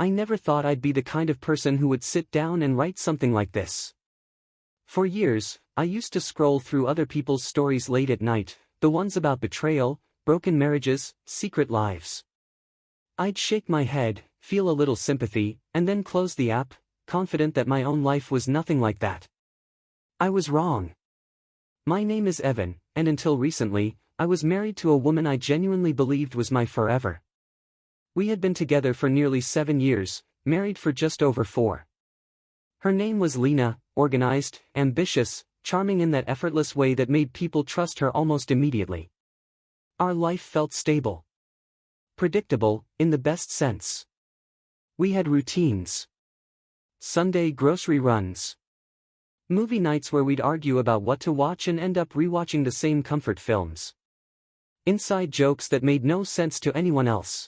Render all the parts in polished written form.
I never thought I'd be the kind of person who would sit down and write something like this. For years, I used to scroll through other people's stories late at night, the ones about betrayal, broken marriages, secret lives. I'd shake my head, feel a little sympathy, and then close the app, confident that my own life was nothing like that. I was wrong. My name is Evan, and until recently, I was married to a woman I genuinely believed was my forever. We had been together for nearly 7 years, married for just over 4. Her name was Lena, organized, ambitious, charming in that effortless way that made people trust her almost immediately. Our life felt stable. Predictable, in the best sense. We had routines. Sunday grocery runs. Movie nights where we'd argue about what to watch and end up rewatching the same comfort films. Inside jokes that made no sense to anyone else.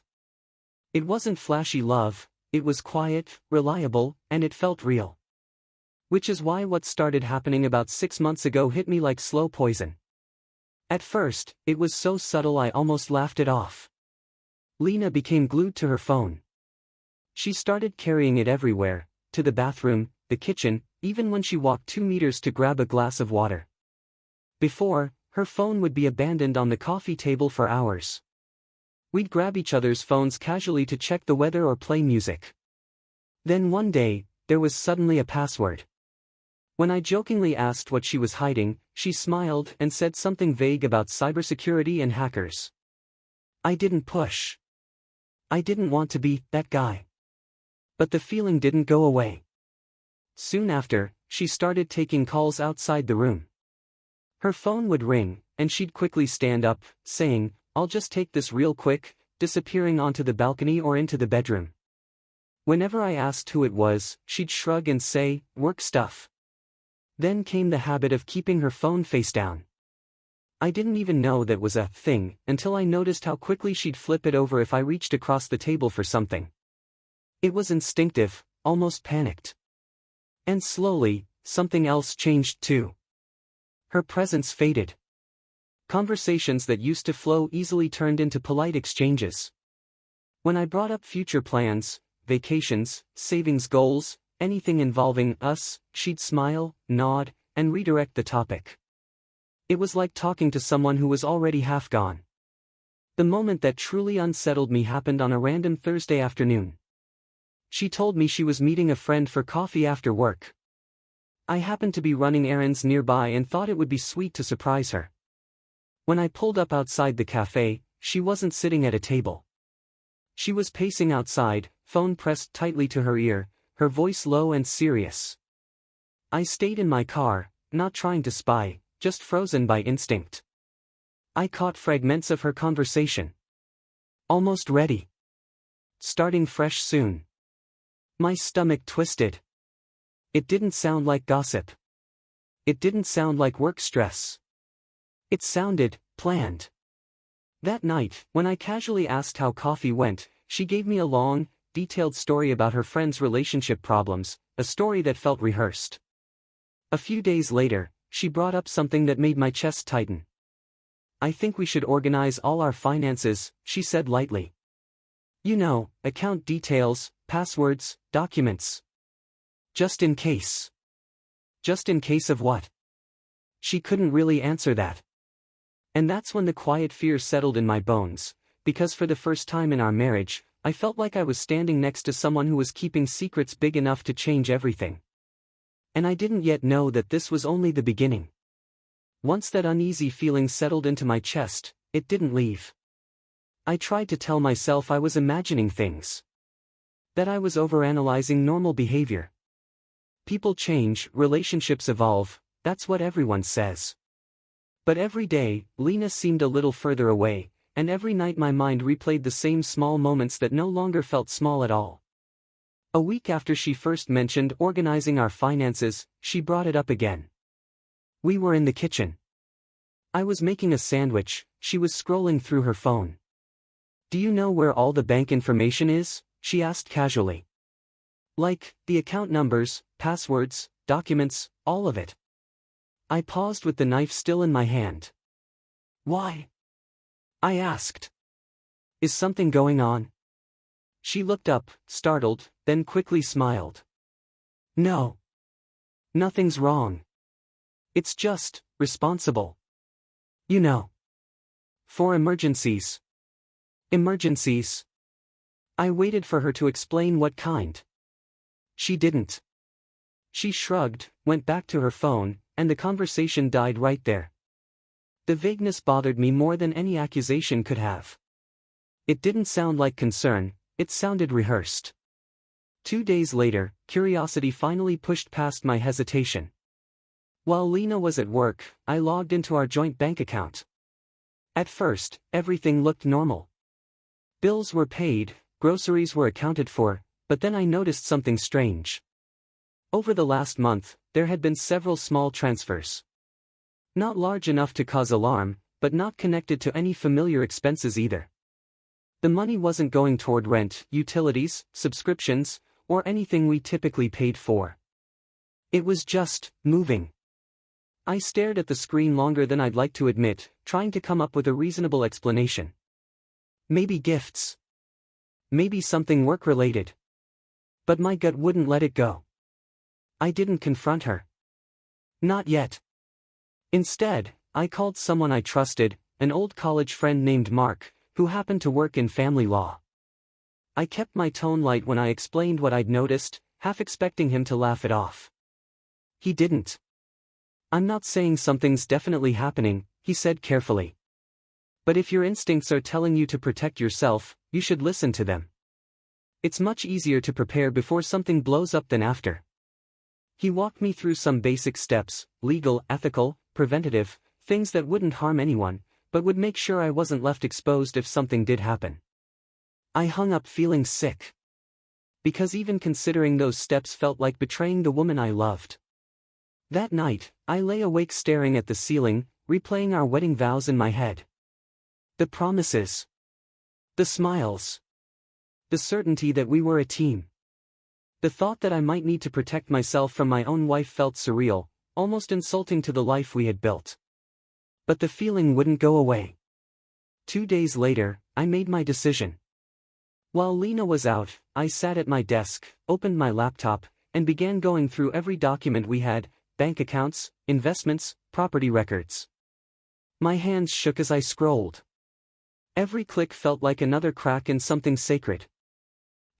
It wasn't flashy love, it was quiet, reliable, and it felt real. Which is why what started happening about 6 months ago hit me like slow poison. At first, it was so subtle I almost laughed it off. Lena became glued to her phone. She started carrying it everywhere, to the bathroom, the kitchen, even when she walked 2 meters to grab a glass of water. Before, her phone would be abandoned on the coffee table for hours. We'd grab each other's phones casually to check the weather or play music. Then one day, there was suddenly a password. When I jokingly asked what she was hiding, she smiled and said something vague about cybersecurity and hackers. I didn't push. I didn't want to be that guy. But the feeling didn't go away. Soon after, she started taking calls outside the room. Her phone would ring, and she'd quickly stand up, saying, "I'll just take this real quick," disappearing onto the balcony or into the bedroom. Whenever I asked who it was, she'd shrug and say, "Work stuff." Then came the habit of keeping her phone face down. I didn't even know that was a thing until I noticed how quickly she'd flip it over if I reached across the table for something. It was instinctive, almost panicked. And slowly, something else changed too. Her presence faded. Conversations that used to flow easily turned into polite exchanges. When I brought up future plans, vacations, savings goals, anything involving us, she'd smile, nod, and redirect the topic. It was like talking to someone who was already half gone. The moment that truly unsettled me happened on a random Thursday afternoon. She told me she was meeting a friend for coffee after work. I happened to be running errands nearby and thought it would be sweet to surprise her. When I pulled up outside the cafe, she wasn't sitting at a table. She was pacing outside, phone pressed tightly to her ear, her voice low and serious. I stayed in my car, not trying to spy, just frozen by instinct. I caught fragments of her conversation. Almost ready. Starting fresh soon. My stomach twisted. It didn't sound like gossip. It didn't sound like work stress. It sounded planned. That night, when I casually asked how coffee went, she gave me a long, detailed story about her friend's relationship problems, a story that felt rehearsed. A few days later, she brought up something that made my chest tighten. "I think we should organize all our finances," she said lightly. "You know, account details, passwords, documents. Just in case." Just in case of what? She couldn't really answer that. And that's when the quiet fear settled in my bones, because for the first time in our marriage, I felt like I was standing next to someone who was keeping secrets big enough to change everything. And I didn't yet know that this was only the beginning. Once that uneasy feeling settled into my chest, it didn't leave. I tried to tell myself I was imagining things. That I was overanalyzing normal behavior. People change, relationships evolve, that's what everyone says. But every day, Lena seemed a little further away, and every night my mind replayed the same small moments that no longer felt small at all. A week after she first mentioned organizing our finances, she brought it up again. We were in the kitchen. I was making a sandwich, she was scrolling through her phone. "Do you know where all the bank information is?" she asked casually. "Like, the account numbers, passwords, documents, all of it." I paused with the knife still in my hand. "Why?" I asked. "Is something going on?" She looked up, startled, then quickly smiled. No. Nothing's wrong. It's just, responsible. You know. For emergencies. Emergencies. I waited for her to explain what kind. She didn't. She shrugged, went back to her phone, and the conversation died right there. The vagueness bothered me more than any accusation could have. It didn't sound like concern, it sounded rehearsed. 2 days later, curiosity finally pushed past my hesitation. While Lena was at work, I logged into our joint bank account. At first, everything looked normal. Bills were paid, groceries were accounted for, but then I noticed something strange. Over the last month, there had been several small transfers. Not large enough to cause alarm, but not connected to any familiar expenses either. The money wasn't going toward rent, utilities, subscriptions, or anything we typically paid for. It was just moving. I stared at the screen longer than I'd like to admit, trying to come up with a reasonable explanation. Maybe gifts. Maybe something work-related. But my gut wouldn't let it go. I didn't confront her. Not yet. Instead, I called someone I trusted, an old college friend named Mark, who happened to work in family law. I kept my tone light when I explained what I'd noticed, half expecting him to laugh it off. He didn't. I'm not saying something's definitely happening, he said carefully. But if your instincts are telling you to protect yourself, you should listen to them. It's much easier to prepare before something blows up than after. He walked me through some basic steps, legal, ethical, preventative, things that wouldn't harm anyone, but would make sure I wasn't left exposed if something did happen. I hung up feeling sick. Because even considering those steps felt like betraying the woman I loved. That night, I lay awake staring at the ceiling, replaying our wedding vows in my head. The promises. The smiles. The certainty that we were a team. The thought that I might need to protect myself from my own wife felt surreal, almost insulting to the life we had built. But the feeling wouldn't go away. 2 days later, I made my decision. While Lena was out, I sat at my desk, opened my laptop, and began going through every document we had, bank accounts, investments, property records. My hands shook as I scrolled. Every click felt like another crack in something sacred.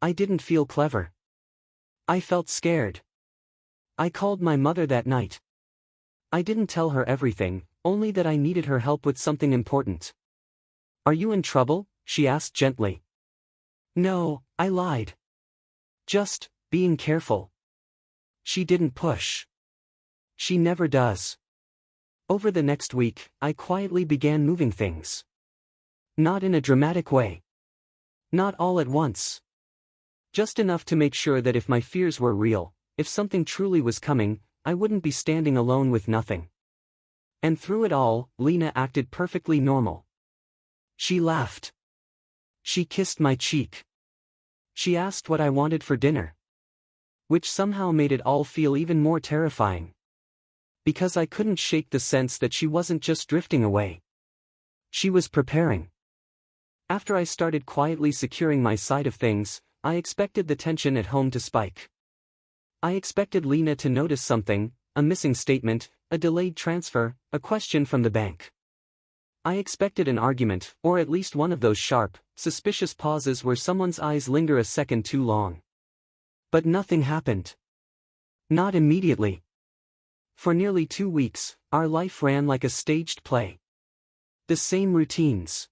I didn't feel clever. I felt scared. I called my mother that night. I didn't tell her everything, only that I needed her help with something important. "Are you in trouble?" she asked gently. "No," I lied. "Just, being careful." She didn't push. She never does. Over the next week, I quietly began moving things. Not in a dramatic way. Not all at once. Just enough to make sure that if my fears were real, if something truly was coming, I wouldn't be standing alone with nothing. And through it all, Lena acted perfectly normal. She laughed. She kissed my cheek. She asked what I wanted for dinner. Which somehow made it all feel even more terrifying. Because I couldn't shake the sense that she wasn't just drifting away. She was preparing. After I started quietly securing my side of things, I expected the tension at home to spike. I expected Lena to notice something, a missing statement, a delayed transfer, a question from the bank. I expected an argument, or at least one of those sharp, suspicious pauses where someone's eyes linger a second too long. But nothing happened. Not immediately. For nearly 2 weeks, our life ran like a staged play. The same routines.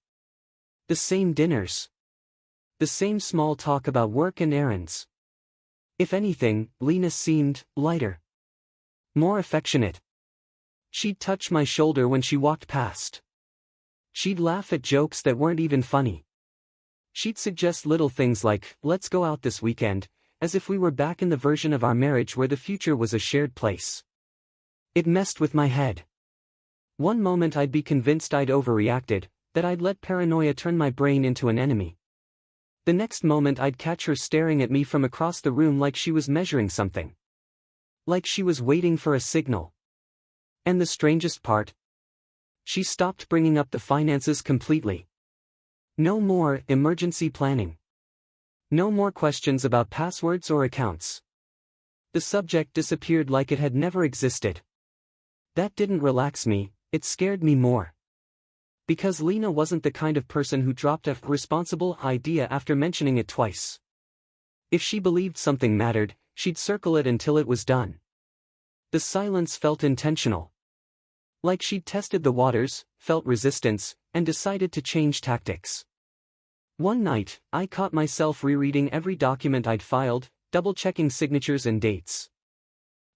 The same dinners. The same small talk about work and errands. If anything, Lena seemed lighter. More affectionate. She'd touch my shoulder when she walked past. She'd laugh at jokes that weren't even funny. She'd suggest little things like, "Let's go out this weekend," as if we were back in the version of our marriage where the future was a shared place. It messed with my head. One moment I'd be convinced I'd overreacted, that I'd let paranoia turn my brain into an enemy. The next moment I'd catch her staring at me from across the room like she was measuring something. Like she was waiting for a signal. And the strangest part? She stopped bringing up the finances completely. No more emergency planning. No more questions about passwords or accounts. The subject disappeared like it had never existed. That didn't relax me, it scared me more. Because Lena wasn't the kind of person who dropped a responsible idea after mentioning it twice. If she believed something mattered, she'd circle it until it was done. The silence felt intentional. Like she'd tested the waters, felt resistance, and decided to change tactics. One night, I caught myself rereading every document I'd filed, double-checking signatures and dates.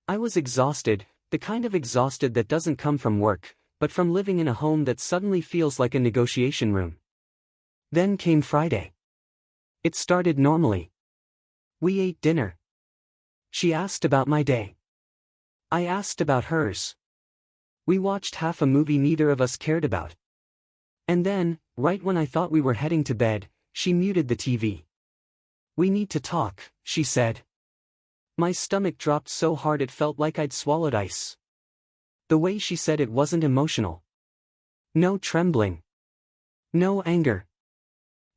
I was exhausted, the kind of exhausted that doesn't come from work, but from living in a home that suddenly feels like a negotiation room. Then came Friday. It started normally. We ate dinner. She asked about my day. I asked about hers. We watched half a movie neither of us cared about. And then, right when I thought we were heading to bed, she muted the TV. "We need to talk," she said. My stomach dropped so hard it felt like I'd swallowed ice. The way she said it wasn't emotional. No trembling. No anger.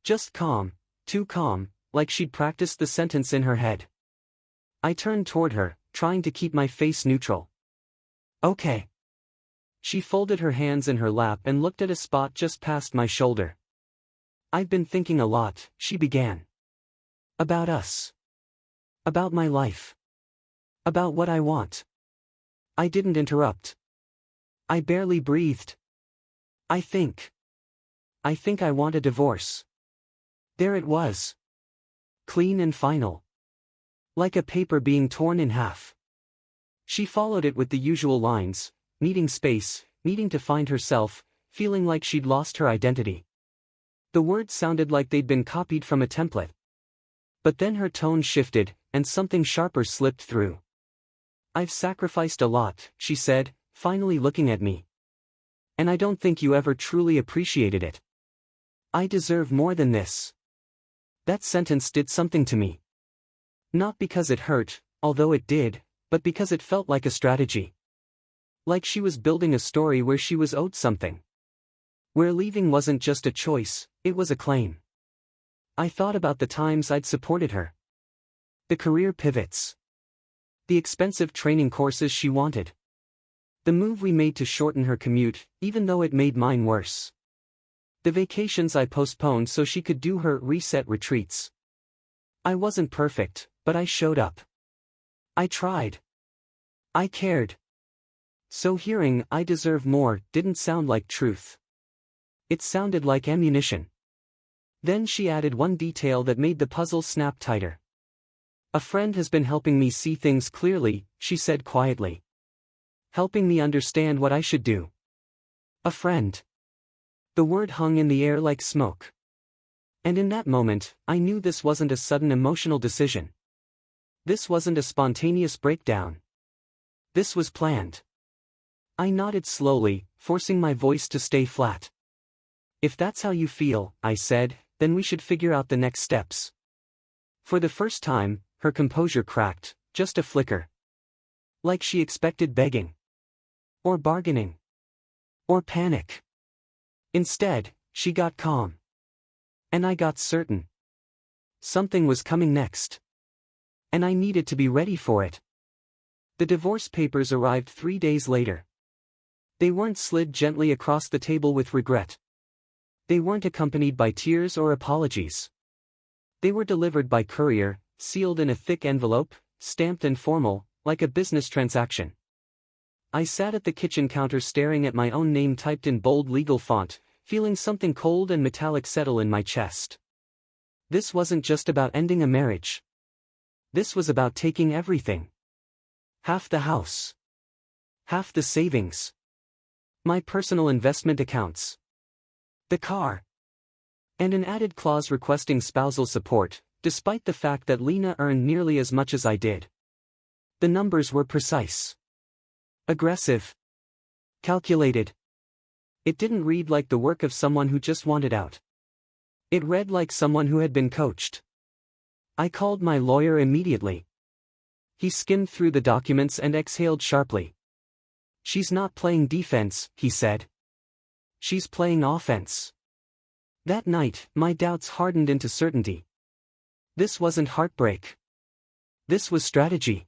Just calm, too calm, like she'd practiced the sentence in her head. I turned toward her, trying to keep my face neutral. "Okay." She folded her hands in her lap and looked at a spot just past my shoulder. "I've been thinking a lot," she began. "About us. About my life. About what I want." I didn't interrupt. I barely breathed. I think I want a divorce." There it was. Clean and final. Like a paper being torn in half. She followed it with the usual lines, needing space, needing to find herself, feeling like she'd lost her identity. The words sounded like they'd been copied from a template. But then her tone shifted, and something sharper slipped through. "I've sacrificed a lot," she said, finally looking at me. "And I don't think you ever truly appreciated it. I deserve more than this." That sentence did something to me. Not because it hurt, although it did, but because it felt like a strategy. Like she was building a story where she was owed something. Where leaving wasn't just a choice, it was a claim. I thought about the times I'd supported her. The career pivots. The expensive training courses she wanted. The move we made to shorten her commute, even though it made mine worse. The vacations I postponed so she could do her reset retreats. I wasn't perfect, but I showed up. I tried. I cared. So hearing "I deserve more" didn't sound like truth. It sounded like ammunition. Then she added one detail that made the puzzle snap tighter. "A friend has been helping me see things clearly," she said quietly. "Helping me understand what I should do." A friend. The word hung in the air like smoke. And in that moment, I knew this wasn't a sudden emotional decision. This wasn't a spontaneous breakdown. This was planned. I nodded slowly, forcing my voice to stay flat. "If that's how you feel," I said, "then we should figure out the next steps." For the first time, her composure cracked, just a flicker. Like she expected begging. Or bargaining. Or panic. Instead, she got calm. And I got certain. Something was coming next. And I needed to be ready for it. The divorce papers arrived 3 days later. They weren't slid gently across the table with regret. They weren't accompanied by tears or apologies. They were delivered by courier, sealed in a thick envelope, stamped and formal, like a business transaction. I sat at the kitchen counter staring at my own name typed in bold legal font, feeling something cold and metallic settle in my chest. This wasn't just about ending a marriage. This was about taking everything. Half the house. Half the savings. My personal investment accounts. The car. And an added clause requesting spousal support, despite the fact that Lena earned nearly as much as I did. The numbers were precise. Aggressive. Calculated. It didn't read like the work of someone who just wanted out. It read like someone who had been coached. I called my lawyer immediately. He skimmed through the documents and exhaled sharply. "She's not playing defense," he said. "She's playing offense." That night, my doubts hardened into certainty. This wasn't heartbreak. This was strategy.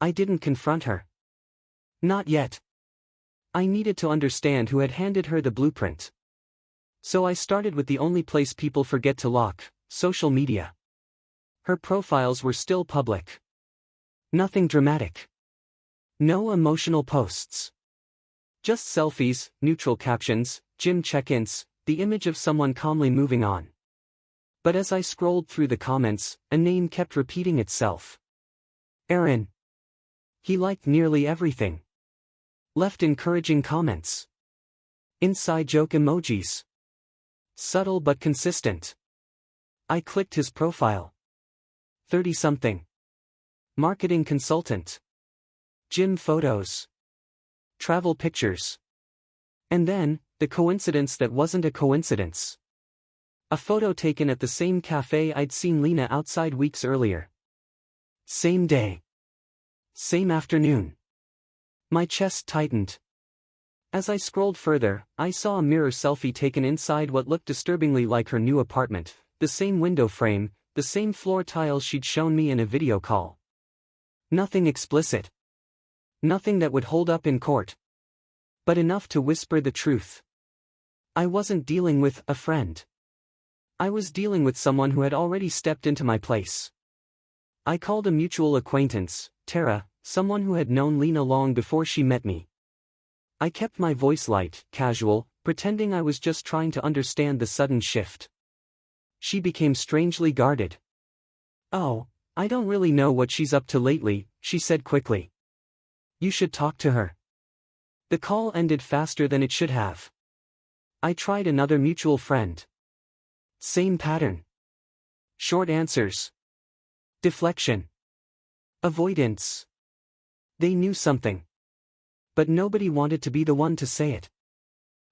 I didn't confront her. Not yet. I needed to understand who had handed her the blueprint. So I started with the only place people forget to lock, social media. Her profiles were still public. Nothing dramatic. No emotional posts. Just selfies, neutral captions, gym check-ins, the image of someone calmly moving on. But as I scrolled through the comments, a name kept repeating itself. Aaron. He liked nearly everything. Left encouraging comments. Inside joke emojis. Subtle but consistent. I clicked his profile. 30-something. Marketing consultant. Gym photos. Travel pictures. And then, the coincidence that wasn't a coincidence. A photo taken at the same cafe I'd seen Lena outside weeks earlier. Same day. Same afternoon. My chest tightened. As I scrolled further, I saw a mirror selfie taken inside what looked disturbingly like her new apartment, the same window frame, the same floor tiles she'd shown me in a video call. Nothing explicit. Nothing that would hold up in court. But enough to whisper the truth. I wasn't dealing with a friend. I was dealing with someone who had already stepped into my place. I called a mutual acquaintance, Tara, someone who had known Lena long before she met me. I kept my voice light, casual, pretending I was just trying to understand the sudden shift. She became strangely guarded. "Oh, I don't really know what she's up to lately," she said quickly. "You should talk to her." The call ended faster than it should have. I tried another mutual friend. Same pattern. Short answers. Deflection. Avoidance. They knew something. But nobody wanted to be the one to say it.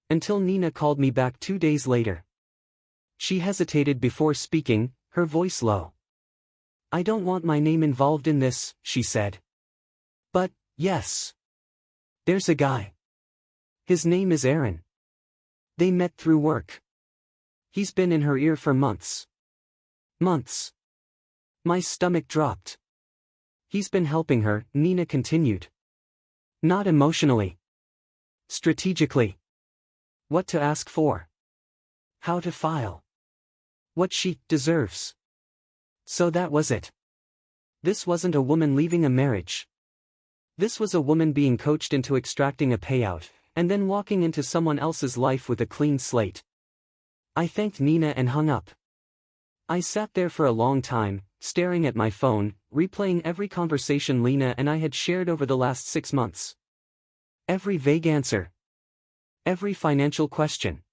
Until Nina called me back 2 days later. She hesitated before speaking, her voice low. "I don't want my name involved in this," she said. "But, yes. There's a guy. His name is Aaron. They met through work. He's been in her ear for months. Months." My stomach dropped. "He's been helping her," Nina continued. "Not emotionally. Strategically. What to ask for. How to file. What she deserves." So that was it. This wasn't a woman leaving a marriage. This was a woman being coached into extracting a payout, and then walking into someone else's life with a clean slate. I thanked Nina and hung up. I sat there for a long time, staring at my phone, replaying every conversation Lena and I had shared over the last 6 months. Every vague answer. Every financial question.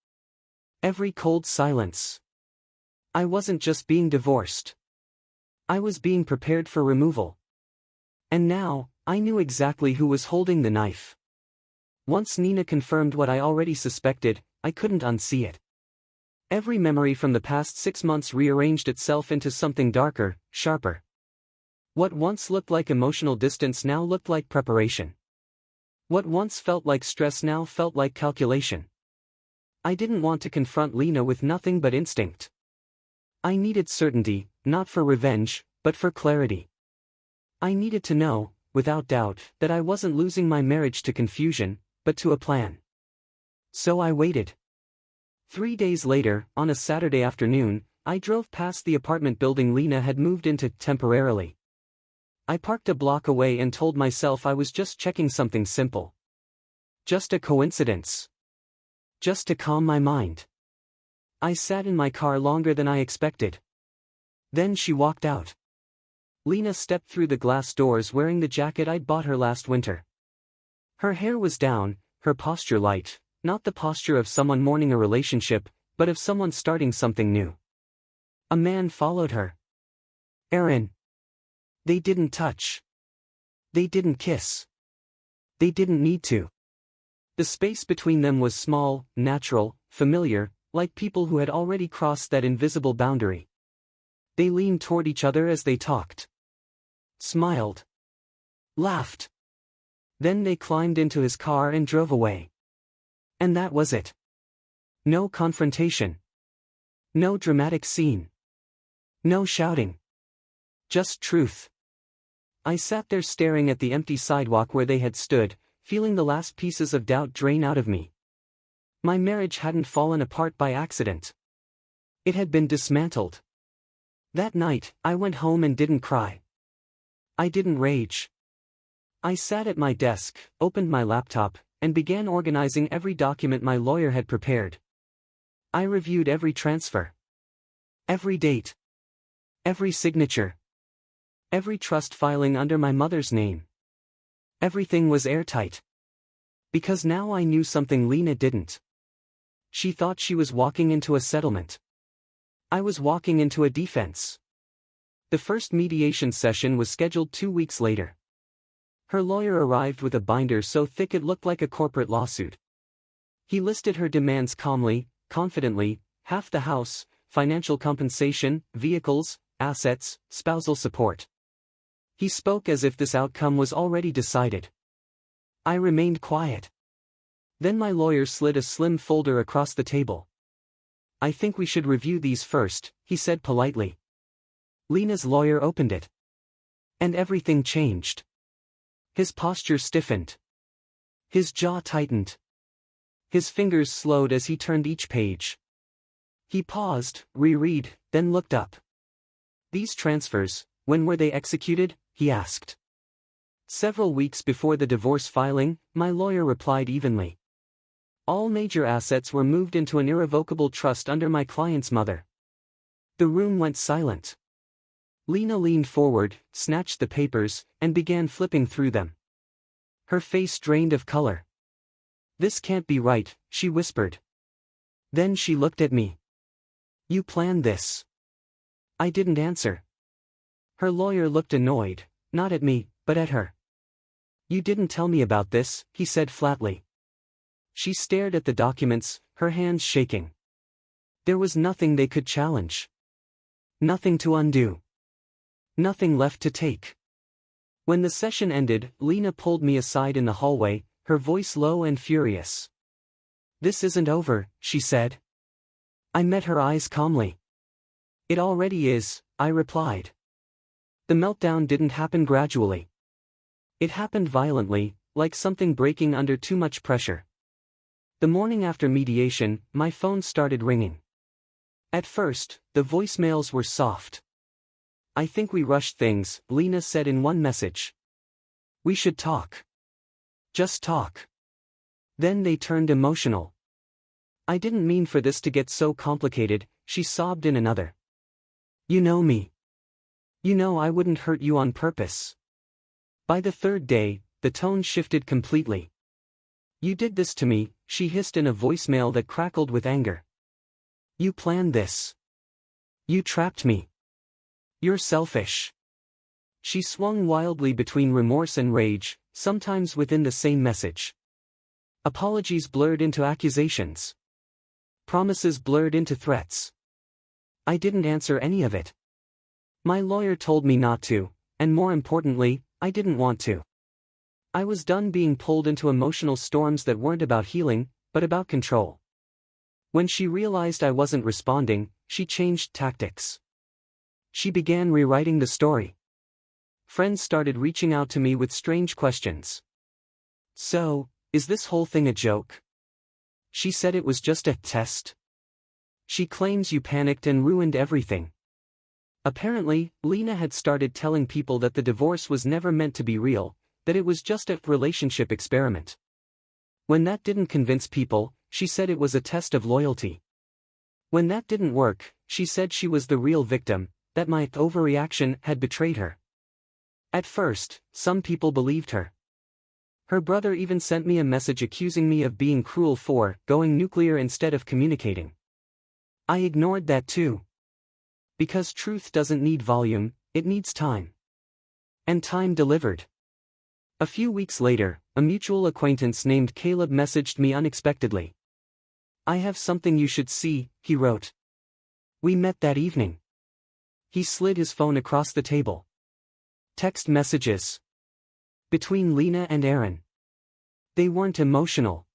Every cold silence. I wasn't just being divorced. I was being prepared for removal. And now, I knew exactly who was holding the knife. Once Nina confirmed what I already suspected, I couldn't unsee it. Every memory from the past 6 months rearranged itself into something darker, sharper. What once looked like emotional distance now looked like preparation. What once felt like stress now felt like calculation. I didn't want to confront Lena with nothing but instinct. I needed certainty, not for revenge, but for clarity. I needed to know, without doubt, that I wasn't losing my marriage to confusion, but to a plan. So I waited. 3 days later, on a Saturday afternoon, I drove past the apartment building Lena had moved into temporarily. I parked a block away and told myself I was just checking something simple. Just a coincidence. Just to calm my mind. I sat in my car longer than I expected. Then she walked out. Lena stepped through the glass doors wearing the jacket I'd bought her last winter. Her hair was down, her posture light, not the posture of someone mourning a relationship, but of someone starting something new. A man followed her. Aaron. They didn't touch. They didn't kiss. They didn't need to. The space between them was small, natural, familiar, like people who had already crossed that invisible boundary. They leaned toward each other as they talked. Smiled. Laughed. Then they climbed into his car and drove away. And that was it. No confrontation. No dramatic scene. No shouting. Just truth. I sat there staring at the empty sidewalk where they had stood, feeling the last pieces of doubt drain out of me. My marriage hadn't fallen apart by accident. It had been dismantled. That night, I went home and didn't cry. I didn't rage. I sat at my desk, opened my laptop, and began organizing every document my lawyer had prepared. I reviewed every transfer. Every date. Every signature. Every trust filing under my mother's name. Everything was airtight. Because now I knew something Lena didn't. She thought she was walking into a settlement. I was walking into a defense. The first mediation session was scheduled 2 weeks later. Her lawyer arrived with a binder so thick it looked like a corporate lawsuit. He listed her demands calmly, confidently: half the house, financial compensation, vehicles, assets, spousal support. He spoke as if this outcome was already decided. I remained quiet. Then my lawyer slid a slim folder across the table. "I think we should review these first," he said politely. Lena's lawyer opened it. And everything changed. His posture stiffened. His jaw tightened. His fingers slowed as he turned each page. He paused, reread, then looked up. "These transfers, when were they executed?" he asked. "Several weeks before the divorce filing," my lawyer replied evenly. "All major assets were moved into an irrevocable trust under my client's mother." The room went silent. Lena leaned forward, snatched the papers, and began flipping through them. Her face drained of color. "This can't be right," she whispered. Then she looked at me. "You planned this." I didn't answer. Her lawyer looked annoyed, not at me, but at her. "You didn't tell me about this," he said flatly. She stared at the documents, her hands shaking. There was nothing they could challenge. Nothing to undo. Nothing left to take. When the session ended, Lena pulled me aside in the hallway, her voice low and furious. "This isn't over," she said. I met her eyes calmly. "It already is," I replied. The meltdown didn't happen gradually. It happened violently, like something breaking under too much pressure. The morning after mediation, my phone started ringing. At first, the voicemails were soft. "I think we rushed things," Lena said in one message. "We should talk. Just talk." Then they turned emotional. "I didn't mean for this to get so complicated," she sobbed in another. "You know me. You know I wouldn't hurt you on purpose." By the third day, the tone shifted completely. "You did this to me," she hissed in a voicemail that crackled with anger. "You planned this. You trapped me. You're selfish." She swung wildly between remorse and rage, sometimes within the same message. Apologies blurred into accusations. Promises blurred into threats. I didn't answer any of it. My lawyer told me not to, and more importantly, I didn't want to. I was done being pulled into emotional storms that weren't about healing, but about control. When she realized I wasn't responding, she changed tactics. She began rewriting the story. Friends started reaching out to me with strange questions. "So, is this whole thing a joke?" She said it was just a test. "She claims you panicked and ruined everything." Apparently, Lena had started telling people that the divorce was never meant to be real, that it was just a relationship experiment. When that didn't convince people, she said it was a test of loyalty. When that didn't work, she said she was the real victim, that my overreaction had betrayed her. At first, some people believed her. Her brother even sent me a message accusing me of being cruel for going nuclear instead of communicating. I ignored that too. Because truth doesn't need volume, it needs time. And time delivered. A few weeks later, a mutual acquaintance named Caleb messaged me unexpectedly. "I have something you should see," he wrote. We met that evening. He slid his phone across the table. Text messages. Between Lena and Aaron. They weren't emotional.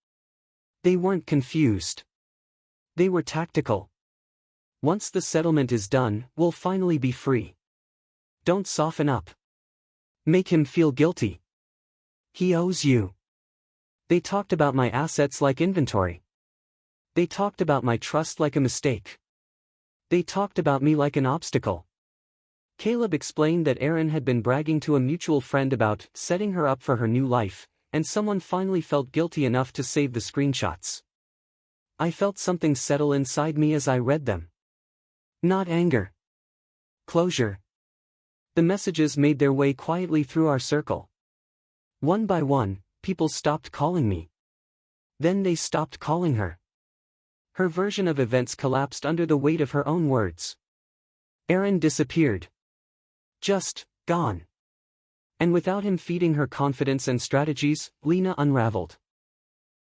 They weren't confused. They were tactical. Once the settlement is done, we'll finally be free. Don't soften up. Make him feel guilty. He owes you. They talked about my assets like inventory. They talked about my trust like a mistake. They talked about me like an obstacle. Caleb explained that Erin had been bragging to a mutual friend about setting her up for her new life, and someone finally felt guilty enough to save the screenshots. I felt something settle inside me as I read them. Not anger. Closure. The messages made their way quietly through our circle. One by one, people stopped calling me. Then they stopped calling her. Her version of events collapsed under the weight of her own words. Erin disappeared. Just, gone. And without him feeding her confidence and strategies, Lena unraveled.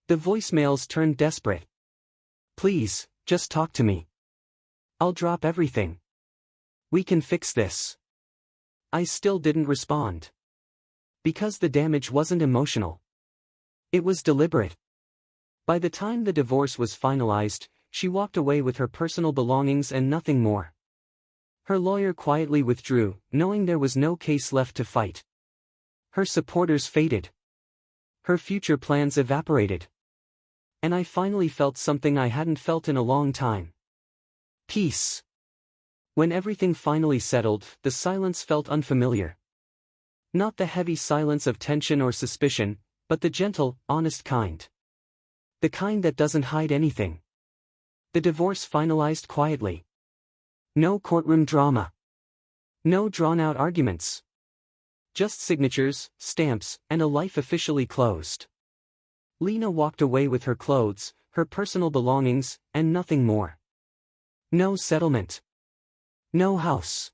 The voicemails turned desperate. Please, just talk to me. I'll drop everything. We can fix this. I still didn't respond. Because the damage wasn't emotional. It was deliberate. By the time the divorce was finalized, she walked away with her personal belongings and nothing more. Her lawyer quietly withdrew, knowing there was no case left to fight. Her supporters faded. Her future plans evaporated. And I finally felt something I hadn't felt in a long time. Peace. When everything finally settled, the silence felt unfamiliar. Not the heavy silence of tension or suspicion, but the gentle, honest kind. The kind that doesn't hide anything. The divorce finalized quietly. No courtroom drama. No drawn-out arguments. Just signatures, stamps, and a life officially closed. Lena walked away with her clothes, her personal belongings, and nothing more. No settlement. No house.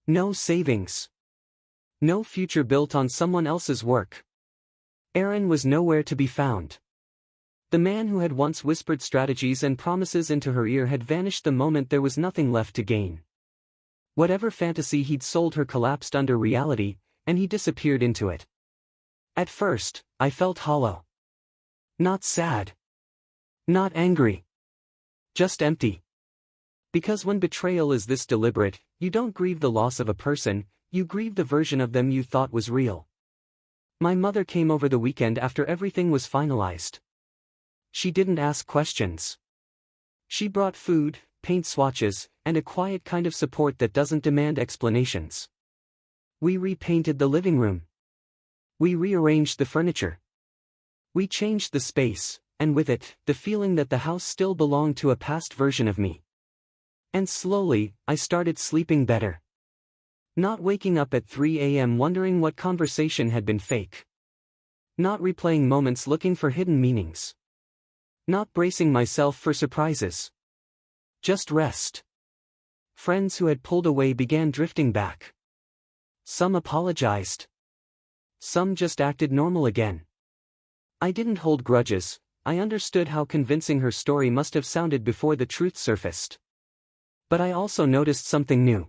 No savings. No future built on someone else's work. Erin was nowhere to be found. The man who had once whispered strategies and promises into her ear had vanished the moment there was nothing left to gain. Whatever fantasy he'd sold her collapsed under reality, and he disappeared into it. At first, I felt hollow. Not sad. Not angry. Just empty. Because when betrayal is this deliberate, you don't grieve the loss of a person, you grieve the version of them you thought was real. My mother came over the weekend after everything was finalized. She didn't ask questions. She brought food, paint swatches, and a quiet kind of support that doesn't demand explanations. We repainted the living room. We rearranged the furniture. We changed the space, and with it, the feeling that the house still belonged to a past version of me. And slowly, I started sleeping better. Not waking up at 3 a.m. wondering what conversation had been fake. Not replaying moments looking for hidden meanings. Not bracing myself for surprises. Just rest. Friends who had pulled away began drifting back. Some apologized. Some just acted normal again. I didn't hold grudges, I understood how convincing her story must have sounded before the truth surfaced. But I also noticed something new.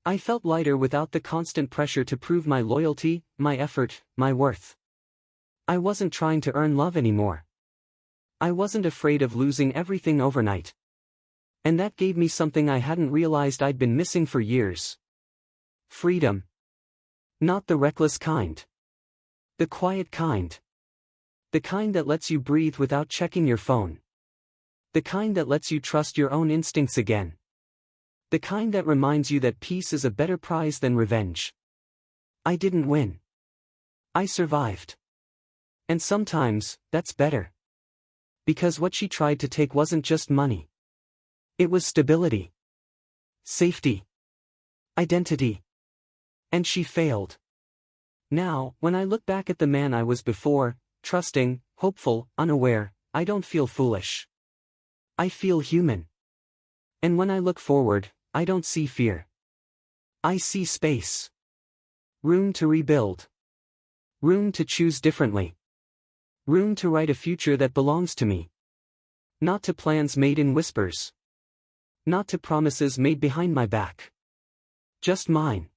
I felt lighter without the constant pressure to prove my loyalty, my effort, my worth. I wasn't trying to earn love anymore. I wasn't afraid of losing everything overnight. And that gave me something I hadn't realized I'd been missing for years. Freedom. Not the reckless kind. The quiet kind. The kind that lets you breathe without checking your phone. The kind that lets you trust your own instincts again. The kind that reminds you that peace is a better prize than revenge. I didn't win. I survived. And sometimes, that's better. Because what she tried to take wasn't just money. It was stability. Safety. Identity. And she failed. Now, when I look back at the man I was before, trusting, hopeful, unaware, I don't feel foolish. I feel human. And when I look forward, I don't see fear. I see space. Room to rebuild. Room to choose differently. Room to write a future that belongs to me. Not to plans made in whispers. Not to promises made behind my back. Just mine.